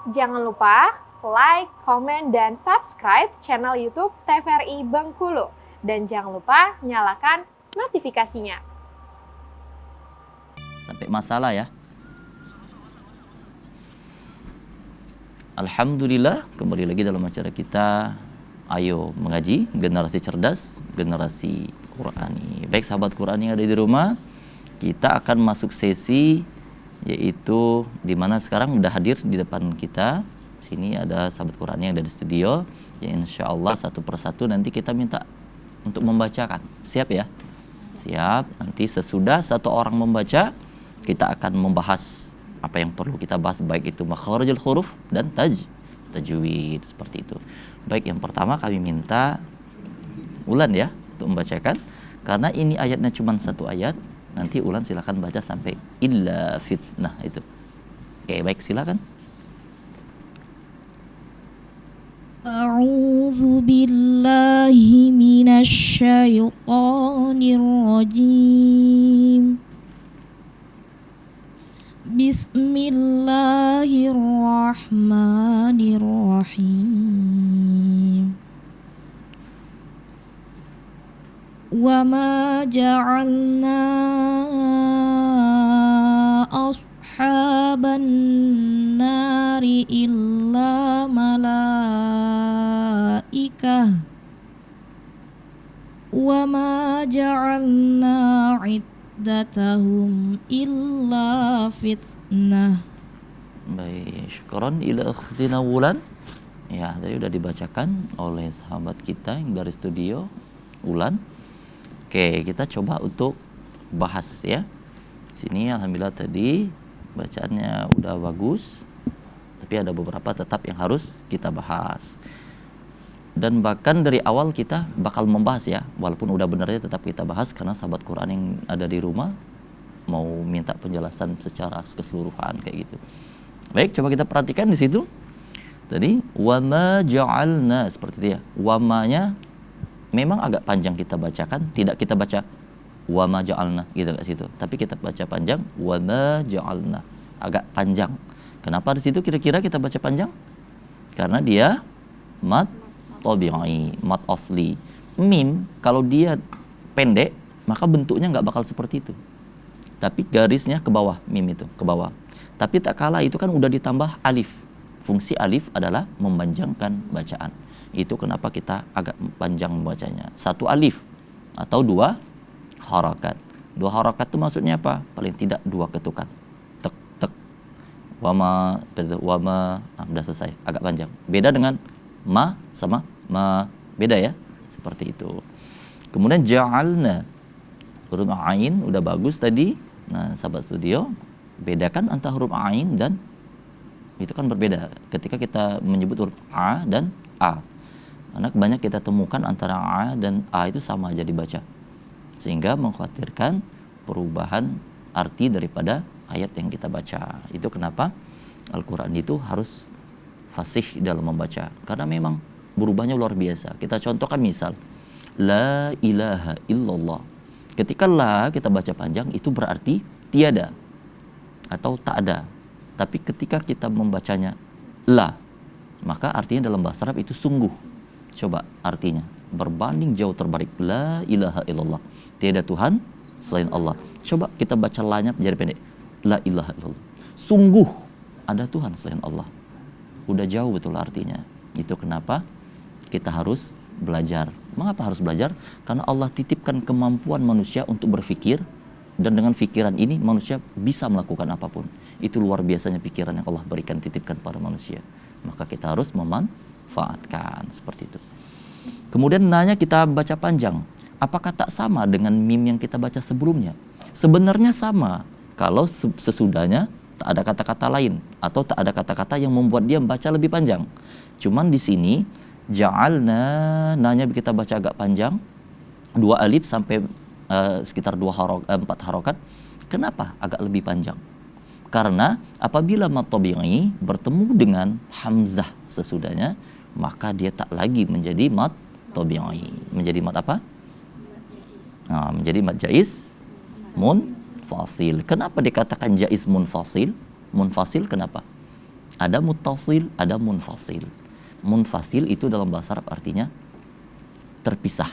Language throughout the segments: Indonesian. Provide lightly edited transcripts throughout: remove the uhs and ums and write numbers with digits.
Jangan lupa like, komen, dan subscribe channel YouTube TVRI Bengkulu. Dan jangan lupa nyalakan notifikasinya. Sampai masalah ya. Alhamdulillah, kembali lagi dalam acara kita Ayo Mengaji, generasi cerdas, generasi Qurani. Baik sahabat Qurani yang ada di rumah, kita akan masuk sesi yaitu di mana sekarang udah hadir di depan kita. Sini ada sahabat Qurani yang ada di studio, yang insya Allah satu persatu nanti kita minta untuk membacakan. Siap ya? Siap. Nanti sesudah satu orang membaca, kita akan membahas apa yang perlu kita bahas, baik itu makharijul huruf dan tajwid seperti itu. Baik, yang pertama kami minta Ulan ya untuk membacakan, karena ini ayatnya cuma satu ayat. Nanti Ulan silakan baca sampai illa fitnah itu. Oke, baik, silakan. A'udzu billahi minasy syaithanir rajim. Bismillahirrahmanirrahim. Wa ma ja'alna ashaban nari illa malaikah wa ma ja'alna datahum illa fitnah. Baik, syukron ila ukhtina Wulan. Ya, tadi udah dibacakan oleh sahabat kita yang dari studio Ulan. Oke, kita coba untuk bahas ya. Sini alhamdulillah tadi bacaannya udah bagus. Tapi ada beberapa tetap yang harus kita bahas. Dan bahkan dari awal kita bakal membahas ya, walaupun udah benernya tetap kita bahas karena sahabat Quran yang ada di rumah mau minta penjelasan secara keseluruhan kayak gitu. Baik, coba kita perhatikan di situ. Tadi wama ja'alna seperti itu ya. Wamanya memang agak panjang kita bacakan, tidak kita baca wama ja'alna gitu enggak situ. Tapi kita baca panjang wama ja'alna. Agak panjang. Kenapa di situ kira-kira kita baca panjang? Karena dia mat tabi'i, mat asli. Mim kalau dia pendek maka bentuknya nggak bakal seperti itu, tapi garisnya ke bawah, mim itu ke bawah. Tapi tak kalah itu kan udah ditambah alif. Fungsi alif adalah memanjangkan bacaan. Itu kenapa kita agak panjang membacanya. Satu alif atau dua harakat. Dua harakat itu maksudnya apa? Paling tidak dua ketukan. Tek tek. Wama udah selesai, agak panjang. Beda dengan ma sama ma, beda ya, seperti itu. Kemudian ja'alna, huruf ain udah bagus tadi. Nah sahabat studio, bedakan antara huruf ain dan itu kan berbeda ketika kita menyebut huruf a dan a, karena banyak kita temukan antara a dan a itu sama aja dibaca, sehingga mengkhawatirkan perubahan arti daripada ayat yang kita baca. Itu kenapa Al-Quran itu harus fasih dalam membaca, karena memang berubahnya luar biasa. Kita contohkan misal la ilaha illallah. Ketika la kita baca panjang itu berarti tiada atau tak ada. Tapi ketika kita membacanya la, maka artinya dalam bahasa Arab itu sungguh. Coba artinya berbanding jauh terbalik. La ilaha illallah, tiada Tuhan selain Allah. Coba kita baca la-nya menjadi pendek. La ilaha illallah, sungguh ada Tuhan selain Allah. Udah jauh betul artinya. Itu kenapa kita harus belajar. Mengapa harus belajar? Karena Allah titipkan kemampuan manusia untuk berpikir, dan dengan pikiran ini manusia bisa melakukan apapun. Itu luar biasanya pikiran yang Allah berikan, titipkan pada manusia. Maka kita harus memanfaatkan seperti itu. Kemudian nanya kita baca panjang, apakah tak sama dengan mim yang kita baca sebelumnya? Sebenarnya sama. Kalau sesudahnya tak ada kata-kata lain atau tak ada kata-kata yang membuat dia membaca lebih panjang. Cuman di sini ja'alna, nanya kita baca agak panjang, dua alif sampai sekitar 4 harokat. Kenapa agak lebih panjang? Karena apabila mat tabi'i bertemu dengan hamzah sesudahnya, maka dia tak lagi menjadi mat tabi'i, menjadi mat apa? Nah, menjadi mat jaiz munfasil. Kenapa dikatakan jaiz munfasil? Munfasil kenapa? Ada muttasil, ada munfasil. Munfasil itu dalam bahasa Arab artinya terpisah.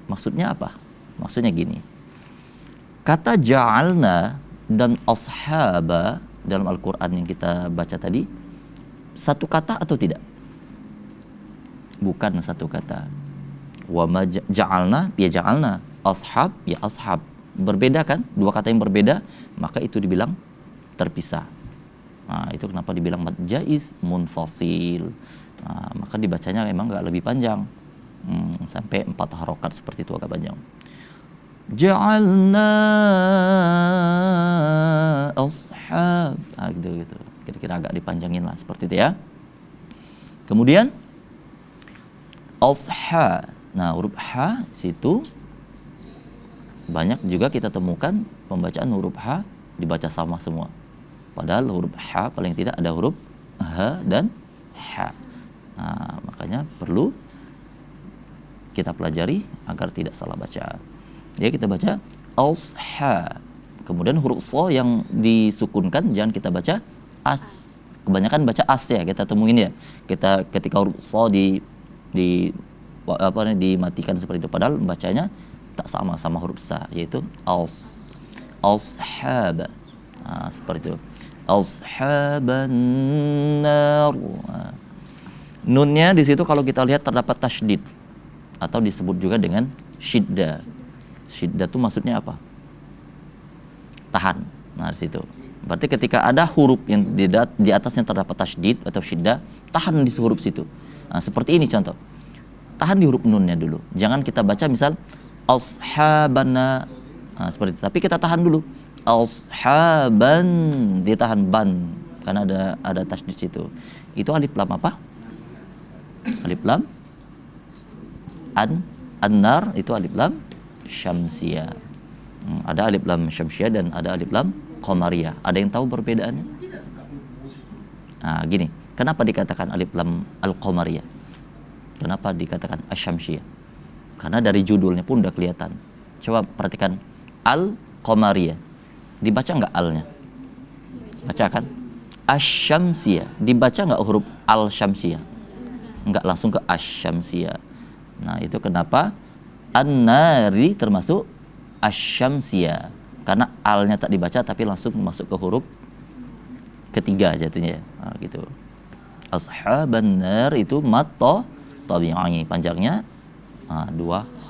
Maksudnya apa? Maksudnya gini. Kata ja'alna dan ashaba dalam Al-Quran yang kita baca tadi, satu kata atau tidak? Bukan satu kata. Wa ma ja'alna, ya ja'alna. Ashab, ya ashab. Berbeda kan? Dua kata yang berbeda, maka itu dibilang terpisah. Nah, itu kenapa dibilang mad jaiz munfasil. Nah, maka dibacanya memang nggak lebih panjang. Sampai 4 harokat seperti itu agak panjang. Ja'alna ashab. Nah, gitu. Kira-kira agak dipanjangin lah seperti itu ya. Kemudian ashab. Nah, huruf ha situ banyak juga kita temukan pembacaan huruf ha dibaca sama semua. Padahal huruf ha paling tidak ada huruf ha dan ha. Nah, makanya perlu kita pelajari agar tidak salah baca. Ya, kita baca ashab. Kemudian huruf so yang disukunkan jangan kita baca as. Kebanyakan baca as ya, kita temuin ya. Kita ketika huruf so dimatikan seperti itu, padahal bacanya tak sama huruf sa, yaitu ashab. Nah, seperti itu. Ashaban nar. Nah, nunnya di situ kalau kita lihat terdapat tasydid atau disebut juga dengan syiddah. Syiddah itu maksudnya apa? Tahan. Nah, di situ. Berarti ketika ada huruf yang di atasnya terdapat tasydid atau syiddah, tahan di huruf situ. Nah, seperti ini contoh. Tahan di huruf nunnya dulu. Jangan kita baca misal ashabana. Nah, seperti itu. Tapi kita tahan dulu. Ashaban, ditahan ban karena ada tasydid situ. Itu alif lam apa? Alif lam an-nar itu alif lam syamsiyah. Ada alif lam syamsiyah dan ada alif lam qamariyah. Ada yang tahu perbedaannya? Nah, gini. Kenapa dikatakan alif lam al-qamariyah? Kenapa dikatakan asy-syamsiyah? Karena dari judulnya pun udah kelihatan. Coba perhatikan al-qamariyah. Dibaca nggak alnya? Baca kan? Asy-syamsiyah. Dibaca nggak huruf al-syamsiyah? Nggak langsung ke asy-syamsiyah. Nah, itu kenapa an-nari termasuk asy-syamsiyah. Karena alnya tak dibaca tapi langsung masuk ke huruf ketiga jatuhnya. Nah, gitu. Ashaban nar itu mat tabi'i, panjangnya 2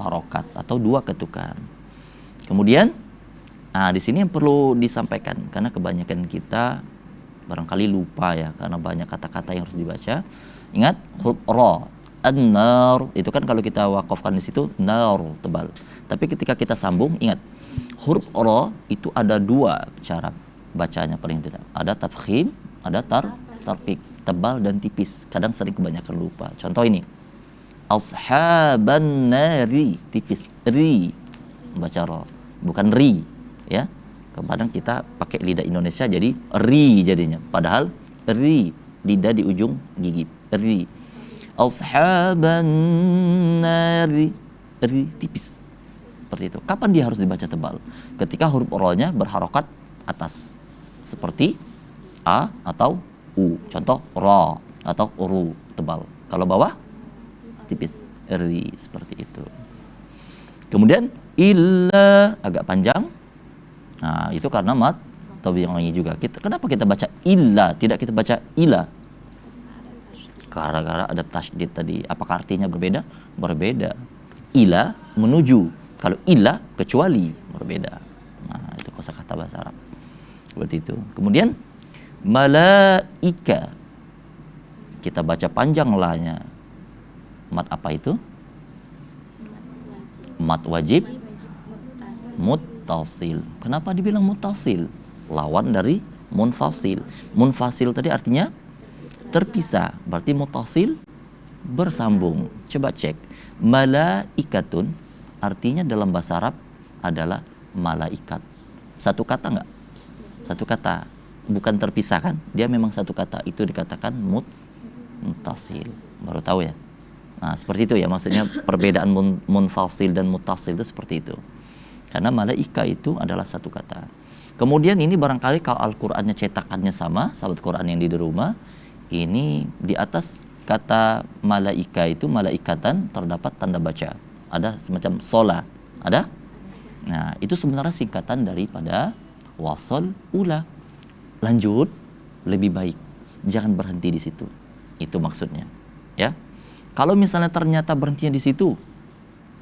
harokat atau 2 ketukan. Kemudian di sini yang perlu disampaikan karena kebanyakan kita barangkali lupa ya karena banyak kata-kata yang harus dibaca. Ingat huruf ra, an-nar itu kan kalau kita wakafkan di situ nar tebal. Tapi ketika kita sambung ingat huruf ra itu ada 2 cara bacanya paling tidak. Ada tafkhim, ada tarqiq, tebal dan tipis. Kadang sering kebanyakan lupa. Contoh ini. Ashaban nari, tipis, ri. Baca ra, bukan ri, ya. Kadang kita pakai lidah Indonesia jadi ri jadinya. Padahal ri, lidah di ujung gigi, ri. Ashaban nari, ri tipis. Seperti itu. Kapan dia harus dibaca tebal? Ketika huruf ra-nya berharokat atas. Seperti a atau u. Contoh ra atau ru tebal. Kalau bawah tipis, ri seperti itu. Kemudian illa agak panjang. Nah, itu karena mat tabi'i juga. Kenapa kita baca illa, tidak kita baca ila? Gara-gara ada tasydid tadi. Apakah artinya berbeda? Berbeda. Ila menuju. Kalau illa kecuali berbeda. Nah, itu kosakata bahasa Arab. Seperti itu. Kemudian malaika. Kita baca panjang lahnya. Mat apa itu? Mat wajib muttasil. Kenapa dibilang muttasil? Lawan dari munfasil. Munfasil tadi artinya terpisah. Berarti muttasil bersambung. Coba cek. Malaikatun artinya dalam bahasa Arab adalah malaikat. Satu kata enggak? Satu kata. Bukan terpisah kan? Dia memang satu kata. Itu dikatakan muttasil. Baru tahu ya? Nah, seperti itu ya, maksudnya perbedaan munfasil dan muttasil itu seperti itu. Karena malaika itu adalah satu kata. Kemudian ini barangkali kalau Al-Qur'annya cetakannya sama, sahabat Quran yang di rumah, ini di atas kata malaika itu malaikatan terdapat tanda baca. Ada semacam sola. Ada? Nah, itu sebenarnya singkatan daripada wasal ula. Lanjut, lebih baik. Jangan berhenti di situ. Itu maksudnya. Ya. Kalau misalnya ternyata berhentinya di situ,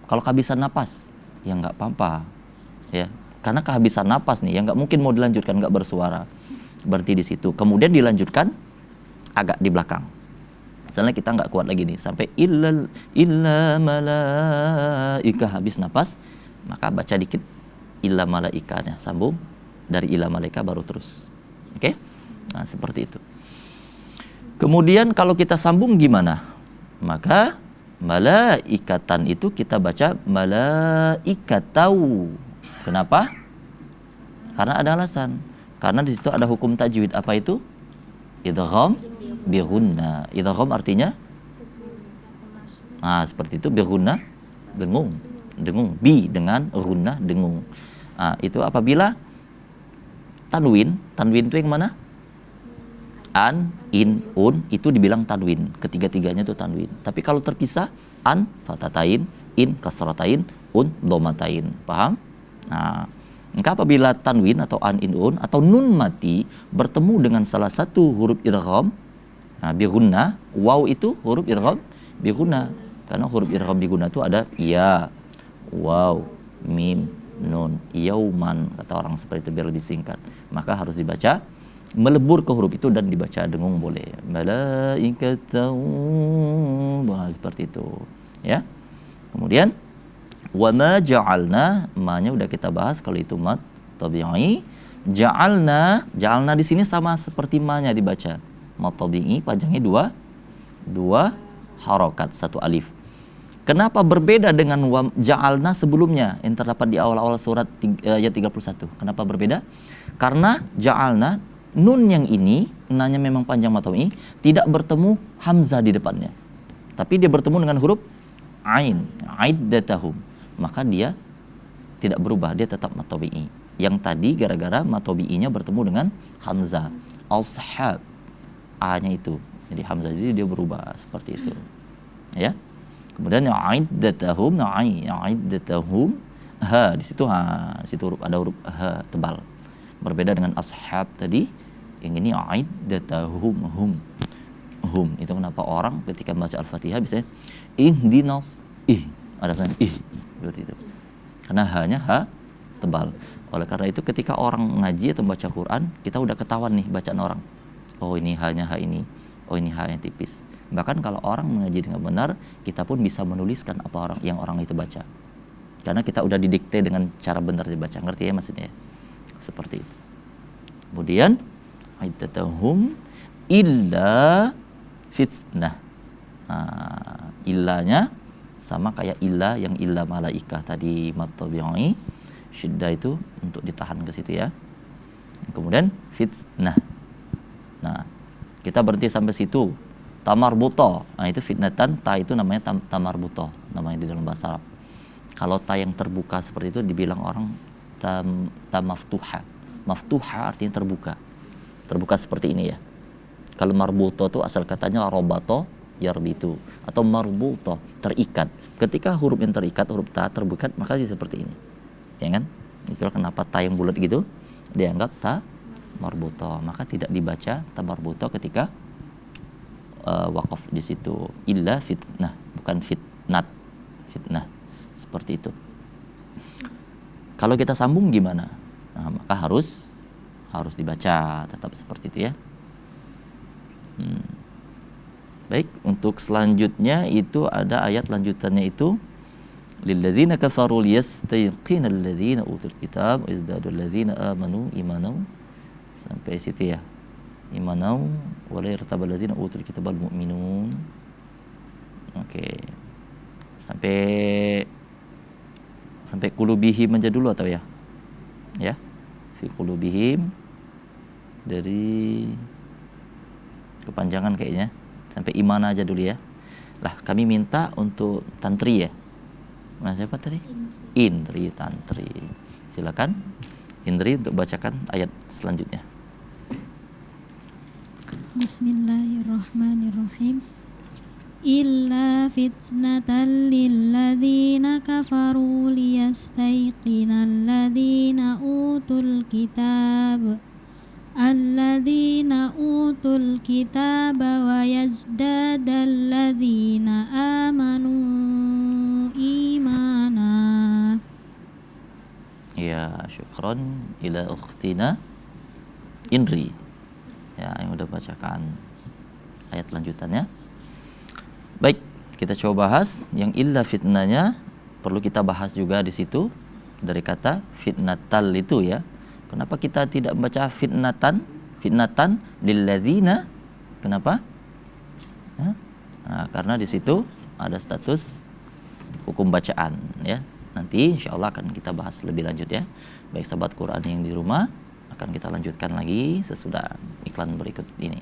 kalau kehabisan napas, ya nggak apa-apa. Ya. Karena kehabisan napas nih, ya nggak mungkin mau dilanjutkan, nggak bersuara. Berhenti di situ. Kemudian dilanjutkan agak di belakang. Misalnya kita nggak kuat lagi nih, sampai illa malaika, habis napas, maka baca dikit illa malaikanya, sambung dari illa malaika baru terus. Oke? Nah, seperti itu. Kemudian kalau kita sambung gimana? Maka malaikatan itu kita baca malaikatau. Kenapa? Karena ada alasan. Karena di situ ada hukum tajwid. Apa itu? Idgham bi ghunna. Idgham artinya seperti itu, bi ghunna, dengung. Dengung, bi dengan ghunna, dengung. Itu apabila tanwin itu yang mana? An, in, un, itu dibilang tanwin. Ketiga-tiganya itu tanwin. Tapi kalau terpisah, an fatatain, in kasratain, un dhammatain. Paham? Nah, maka apabila tanwin atau an, in, un atau nun mati bertemu dengan salah satu huruf idgham bi ghunna, waw itu huruf idgham bi ghunna. Karena huruf idgham bi ghunna itu ada ya, waw, mim, nun, yauman, kata orang seperti itu biar lebih singkat. Maka harus dibaca melebur ke huruf itu dan dibaca dengung boleh. Malaikatau, seperti itu. Ya. Kemudian wa ma ja'alna, ma-nya udah kita bahas kalau itu mad tabi'i. Ja'alna di sini sama seperti ma-nya dibaca. Mad tabi'i panjangnya dua harokat, satu alif. Kenapa berbeda dengan ja'alna sebelumnya yang terdapat di awal-awal surat ayat 31? Kenapa berbeda? Karena ja'alna nun yang ini, nanya memang panjang matawi, tidak bertemu hamzah di depannya. Tapi dia bertemu dengan huruf ain, iddatahum. Maka dia tidak berubah, dia tetap matawi. Yang tadi gara-gara matawi'nya bertemu dengan hamzah. Al-sahab, A-nya itu. Jadi hamzah, jadi dia berubah seperti itu. Ya. Kemudian iddatahum, iddatahum, ha di situ ada huruf ha tebal. Berbeda dengan ashab tadi, yang ini iddatahum, hum. Itu kenapa orang ketika membaca Al-Fatihah biasanya ihdinas, ada sana seperti itu. Karena hanya ha tebal. Oleh karena itu ketika orang ngaji atau membaca Quran, kita udah ketahuan nih bacaan orang. Oh ini hanya ha ini, oh ini ha yang tipis. Bahkan kalau orang mengaji dengan benar, kita pun bisa menuliskan apa yang orang itu baca. Karena kita udah didikte dengan cara benar dibaca. Ngerti ya maksudnya? Seperti itu. Kemudian iddatahum illa fitnah. Illanya sama kayak illa yang illa malaikah tadi mad tabi'i. Syiddah itu untuk ditahan ke situ ya. Kemudian fitnah. Nah, kita berhenti sampai situ. Tamarbuto. Nah, itu fitnatan, ta itu namanya tamarbuto, namanya di dalam bahasa Arab. Kalau ta yang terbuka seperti itu dibilang orang maftuha. Maftuha artinya terbuka. Terbuka seperti ini ya. Kalau marbuto itu asal katanya robato yarbitu atau marbuto, terikat. Ketika huruf yang terikat, huruf ta terbuka, maka dia seperti ini. Ya kan? Itulah kenapa ta yang bulat gitu dianggap ta marbuto. Maka tidak dibaca ta marbuto ketika waqaf di situ. Illa fitnah, bukan fitnat. Fitnah. Seperti itu. Kalau kita sambung gimana? Nah, maka harus dibaca tetap seperti itu ya. Baik, untuk selanjutnya itu ada ayat lanjutannya itu lilladzina kafaru liyastayqina alladzina utul kitab izdadul ladzina amanu imanan, sampai situ ya. Imanan wala yartabal ladzina utul kitab al mu'minun. Oke. Sampai qulubihim aja dulu atau ya? Ya. Fi qulubihim dari kepanjangan kayaknya. Sampai iman aja dulu ya. Lah, kami minta untuk tantri ya. Nah, siapa tadi? Intri, tantri. Silakan. Indri untuk bacakan ayat selanjutnya. Bismillahirrahmanirrahim. Illa fitnatan lilladzina kafaru liyastayqinal ladzina utul kitab alladzina utul kitaba wa yazdadal ladzina amanu imana. Ya, syukron ila ukhtina Indri. Ya, yang udah bacakan ayat lanjutannya. Baik, kita coba bahas yang illa fitnahnya, perlu kita bahas juga di situ dari kata fitnatal itu ya. Kenapa kita tidak membaca fitnatan lilladzina? Kenapa? Nah, karena di situ ada status hukum bacaan ya. Nanti insya Allah akan kita bahas lebih lanjut ya. Baik sahabat Quran yang di rumah, akan kita lanjutkan lagi sesudah iklan berikut ini.